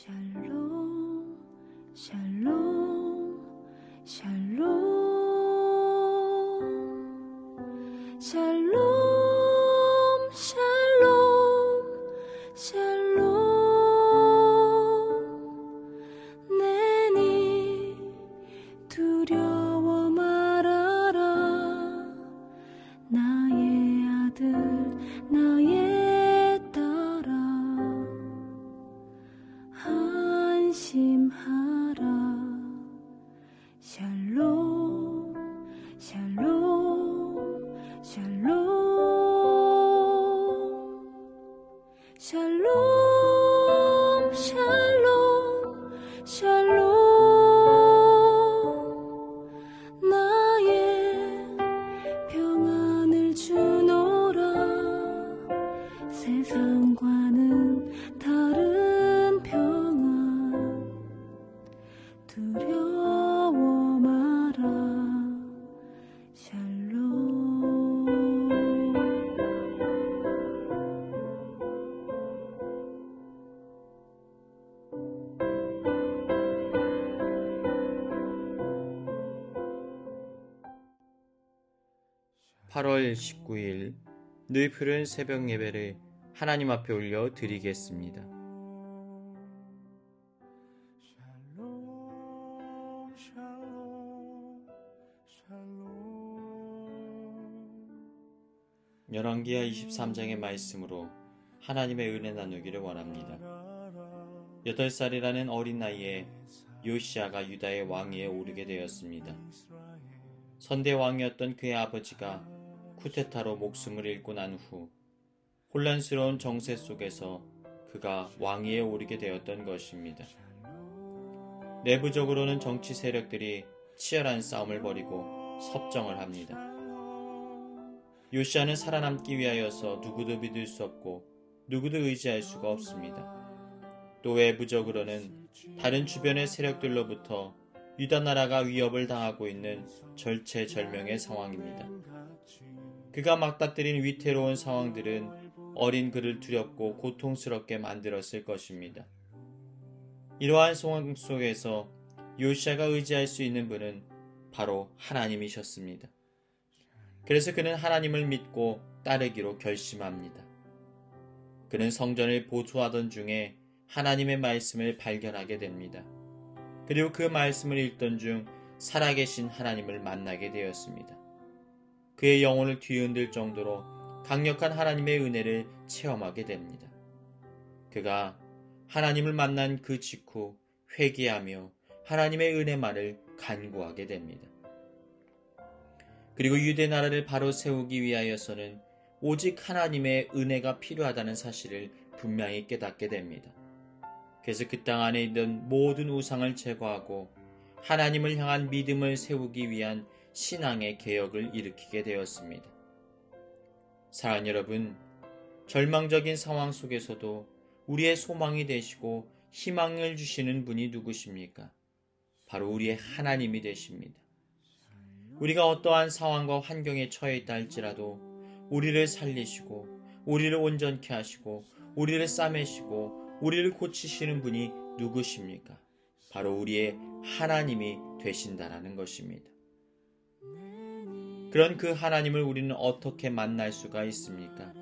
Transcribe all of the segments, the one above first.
샬롬 샬롬 샬롬 샬롬 샬롬 샬롬 내니 두려워 말아라 나의 아들 나의 딸아 안심하라 샬롬 샬롬 샬롬 샬롬 샬롬 샬롬 나의 평안을 주노라 세상과는 다른 평안 두려워 마라 샬롬 8월 19일 늘 푸른 새벽 예배를 하나님 앞에 올려 드리겠습니다. 샬롬 샬롬 샬롬 열왕기하 23장의 말씀으로 하나님의 은혜 나누기를 원합니다. 8살이라는 어린 나이에 요시야가 유다의 왕위에 오르게 되었습니다. 선대 왕이었던 그의 아버지가 쿠데타로 목숨을 잃고 난 후 혼란스러운 정세 속에서 그가 왕위에 오르게 되었던 것입니다. 내부적으로는 정치 세력들이 치열한 싸움을 벌이고 섭정을 합니다. 요시야는 살아남기 위하여서 누구도 믿을 수 없고 누구도 의지할 수가 없습니다. 또 외부적으로는 다른 주변의 세력들로부터 유다 나라가 위협을 당하고 있는 절체절명의 상황입니다. 그가 맞닥뜨린 위태로운 상황들은 어린 그를 두렵고 고통스럽게 만들었을 것입니다. 이러한 상황 속에서 요시야가 의지할 수 있는 분은 바로 하나님이셨습니다. 그래서 그는 하나님을 믿고 따르기로 결심합니다. 그는 성전을 보수하던 중에 하나님의 말씀을 발견하게 됩니다. 그리고 그 말씀을 읽던 중 살아계신 하나님을 만나게 되었습니다. 그의 영혼을 뒤흔들 정도로 강력한 하나님의 은혜를 체험하게 됩니다. 그가 하나님을 만난 그 직후 회개하며 하나님의 은혜만을 간구하게 됩니다. 그리고 유대 나라를 바로 세우기 위하여서는 오직 하나님의 은혜가 필요하다는 사실을 분명히 깨닫게 됩니다. 그래서 그 땅 안에 있는 모든 우상을 제거하고 하나님을 향한 믿음을 세우기 위한 신앙의 개혁을 일으키게 되었습니다. 사랑하는 여러분, 절망적인 상황 속에서도 우리의 소망이 되시고 희망을 주시는 분이 누구십니까? 바로 우리의 하나님이 되십니다. 우리가 어떠한 상황과 환경에 처해 있다 할지라도 우리를 살리시고 우리를 온전케 하시고 우리를 싸매시고 우리를 고치시는 분이 누구십니까? 바로 우리의 하나님이 되신다라는 것입니다. 그런 그 하나님을 우리는 어떻게 만날 수가 있습니까?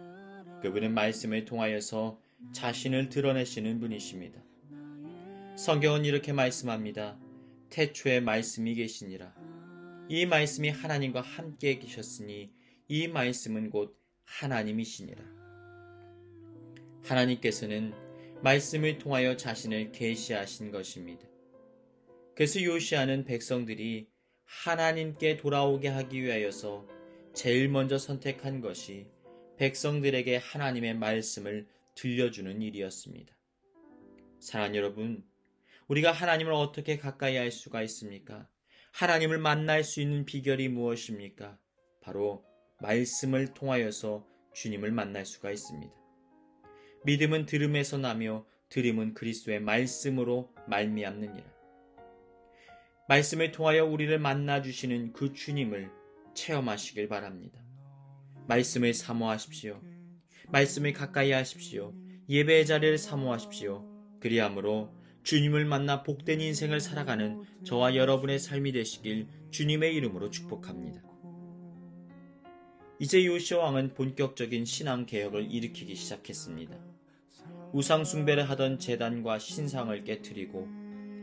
그분은 말씀을 통하여서 자신을 드러내시는 분이십니다. 성경은 이렇게 말씀합니다. 태초에 말씀이 계시니라. 이 말씀이 하나님과 함께 계셨으니 이 말씀은 곧 하나님이시니라. 하나님께서는 말씀을 통하여 자신을 계시하신 것입니다. 그래서 요시야는 백성들이 하나님께 돌아오게 하기 위하여서 제일 먼저 선택한 것이 백성들에게 하나님의 말씀을 들려주는 일이었습니다. 사랑하는 여러분, 우리가 하나님을 어떻게 가까이 할 수가 있습니까? 하나님을 만날 수 있는 비결이 무엇입니까? 바로 말씀을 통하여서 주님을 만날 수가 있습니다. 믿음은 들음에서 나며 들음은 그리스도의 말씀으로 말미암느니라. 말씀을 통하여 우리를 만나주시는 그 주님을 체험하시길 바랍니다. 말씀을 사모하십시오. 말씀을 가까이 하십시오. 예배의 자리를 사모하십시오. 그리함으로 주님을 만나 복된 인생을 살아가는 저와 여러분의 삶이 되시길 주님의 이름으로 축복합니다. 이제 요시야 왕은 본격적인 신앙 개혁을 일으키기 시작했습니다. 우상 숭배를 하던 제단과 신상을 깨트리고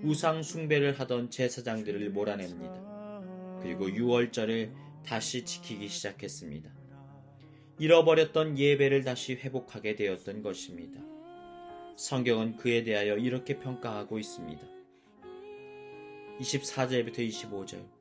우상 숭배를 하던 제사장들을 몰아냅니다. 그리고 유월절을 다시 지키기 시작했습니다. 잃어버렸던 예배를 다시 회복하게 되었던 것입니다. 성경은 그에 대하여 이렇게 평가하고 있습니다. 24절부터 25절.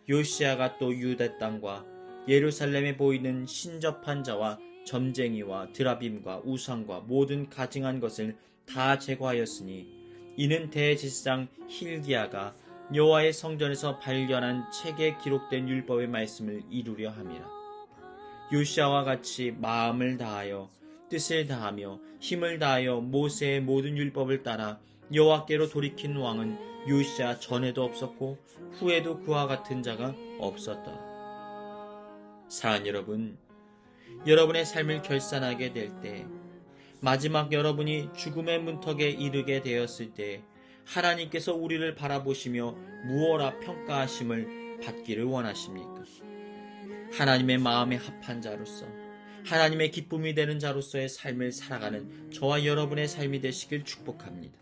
요시야가 또 유다 땅과 예루살렘에 보이는 신접한 자와 점쟁이와 드라빔과 우상과 모든 가증한 것을 다 제거하였으니 이는 대제사장 힐기야가 여호와의 성전에서 발견한 책에 기록된 율법의 말씀을 이루려 함이라. 요시야와 같이 마음을 다하여 뜻을 다하며 힘을 다하여 모세의 모든 율법을 따라 여호와께로 돌이킨 왕은 요시야 전에도 없었고 후에도 그와 같은 자가 없었더라. 사랑하는 여러분, 여러분의 삶을 결산하게 될 때, 마지막 여러분이 죽음의 문턱에 이르게 되었을 때 하나님께서 우리를 바라보시며 무엇라 평가하심을 받기를 원하십니까? 하나님의 마음에 합한 자로서, 하나님의 기쁨이 되는 자로서의 삶을 살아가는 저와 여러분의 삶이 되시길 축복합니다.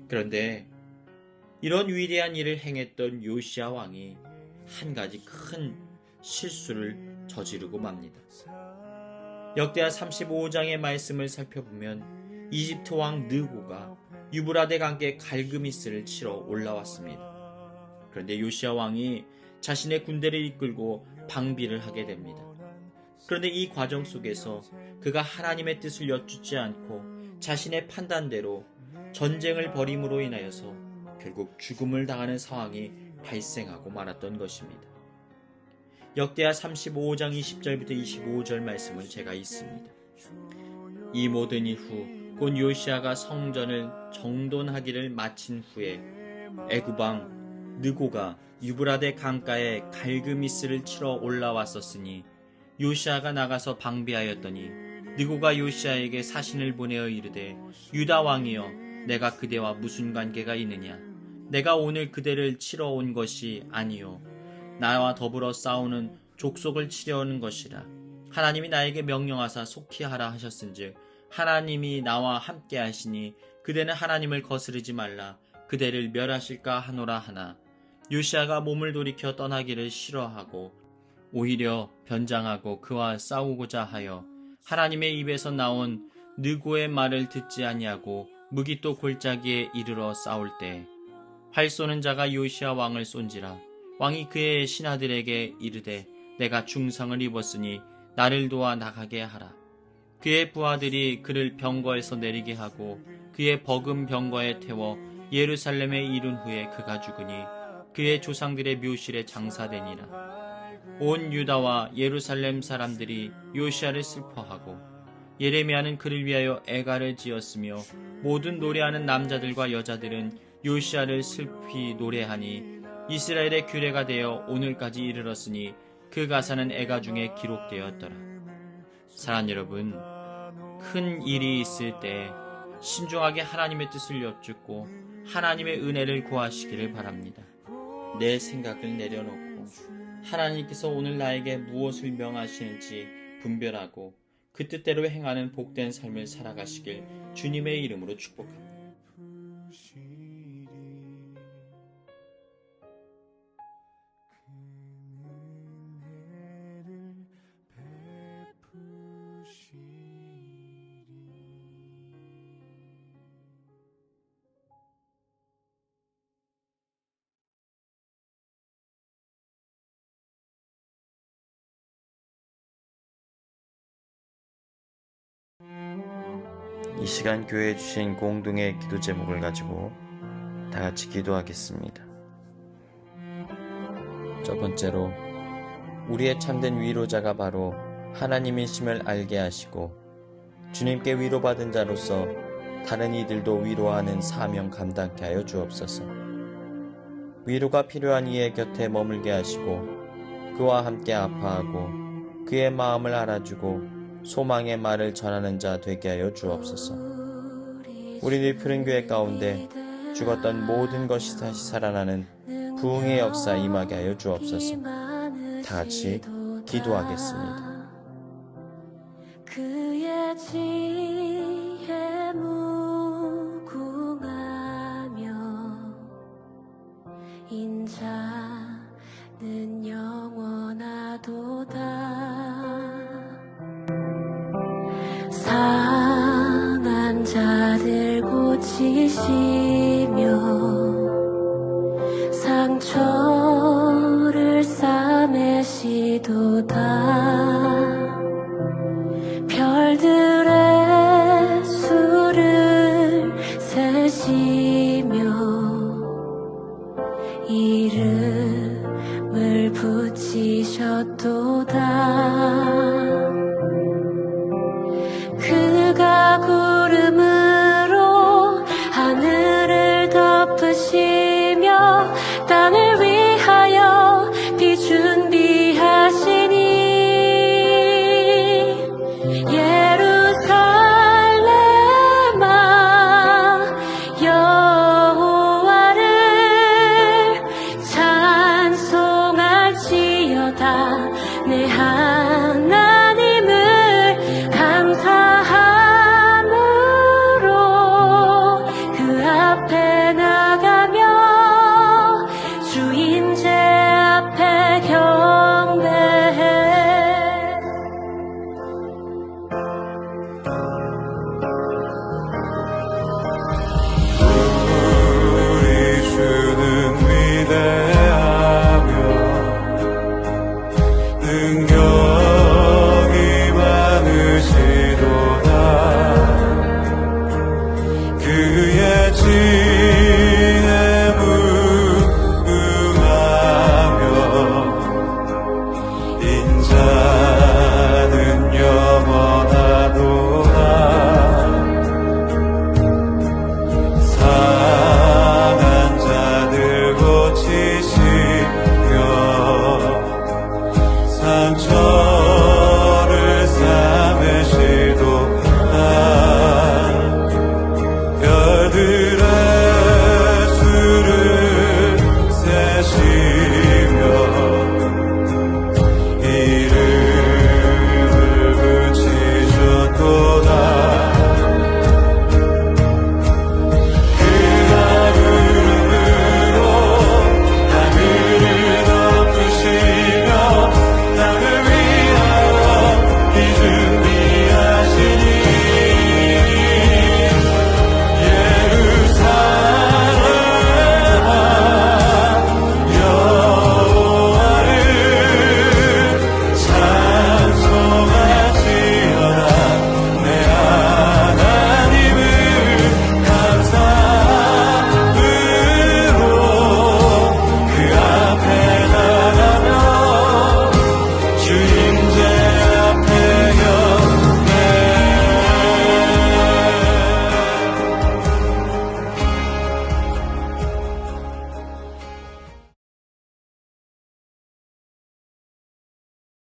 그런데 이런 위대한 일을 행했던 요시야 왕이 한 가지 큰 실수를 저지르고 맙니다. 역대하 35장의 말씀을 살펴보면 이집트 왕 느고가 유브라데 강가에 갈그미스를 치러 올라왔습니다. 그런데 요시야 왕이 자신의 군대를 이끌고 방비를 하게 됩니다. 그런데 이 과정 속에서 그가 하나님의 뜻을 여쭙지 않고 자신의 판단대로 전쟁을 벌임으로 인하여서 결국 죽음을 당하는 상황이 발생하고 말았던 것입니다. 역대하 35장 20절부터 25절 말씀은 제가 읽습니다. 이 모든 이후 곧 요시야가 성전을 정돈하기를 마친 후에 애굽왕 느고가 유브라데 강가에 갈그미스를 치러 올라왔었으니 요시야가 나가서 방비하였더니 느고가 요시야에게 사신을 보내어 이르되 유다 왕이여 내가 그대와 무슨 관계가 있느냐? 내가 오늘 그대를 치러 온 것이 아니요 나와 더불어 싸우는 족속을 치려는 것이라. 하나님이 나에게 명령하사 속히 하라 하셨은즉 하나님이 나와 함께 하시니 그대는 하나님을 거스르지 말라. 그대를 멸하실까 하노라 하나 요시야가 몸을 돌이켜 떠나기를 싫어하고 오히려 변장하고 그와 싸우고자 하여 하나님의 입에서 나온 느고의 말을 듣지 아니하고 무기또 골짜기에 이르러 싸울 때 활 쏘는 자가 요시야 왕을 쏜지라. 왕이 그의 신하들에게 이르되 내가 중상을 입었으니 나를 도와 나가게 하라. 그의 부하들이 그를 병거에서 내리게 하고 그의 버금 병거에 태워 예루살렘에 이른 후에 그가 죽으니 그의 조상들의 묘실에 장사되니라. 온 유다와 예루살렘 사람들이 요시야를 슬퍼하고 예레미야는 그를 위하여 애가를 지었으며 모든 노래하는 남자들과 여자들은 요시야를 슬피 노래하니 이스라엘의 규례가 되어 오늘까지 이르렀으니 그 가사는 애가 중에 기록되었더라. 사랑하는 여러분, 큰 일이 있을 때 신중하게 하나님의 뜻을 여쭙고 하나님의 은혜를 구하시기를 바랍니다. 내 생각을 내려놓고 하나님께서 오늘 나에게 무엇을 명하시는지 분별하고 그 뜻대로 행하는 복된 삶을 살아가시길 주님의 이름으로 축복합니다. 이 시간 교회에 주신 공동의 기도 제목을 가지고 다 같이 기도하겠습니다. 첫 번째로 우리의 참된 위로자가 바로 하나님이심을 알게 하시고 주님께 위로받은 자로서 다른 이들도 위로하는 사명 감당케 하여 주옵소서. 위로가 필요한 이의 곁에 머물게 하시고 그와 함께 아파하고 그의 마음을 알아주고 소망의 말을 전하는 자 되게 하여 주옵소서. 우리들 푸른 교회 가운데 죽었던 모든 것이 다시 살아나는 부흥의 역사 임하게 하여 주옵소서. 다 같이 기도하겠습니다. 그의 지혜 무궁하며 인자는 영원하도다. 상한 자들 고치시며 상처를 싸매시도다. 별들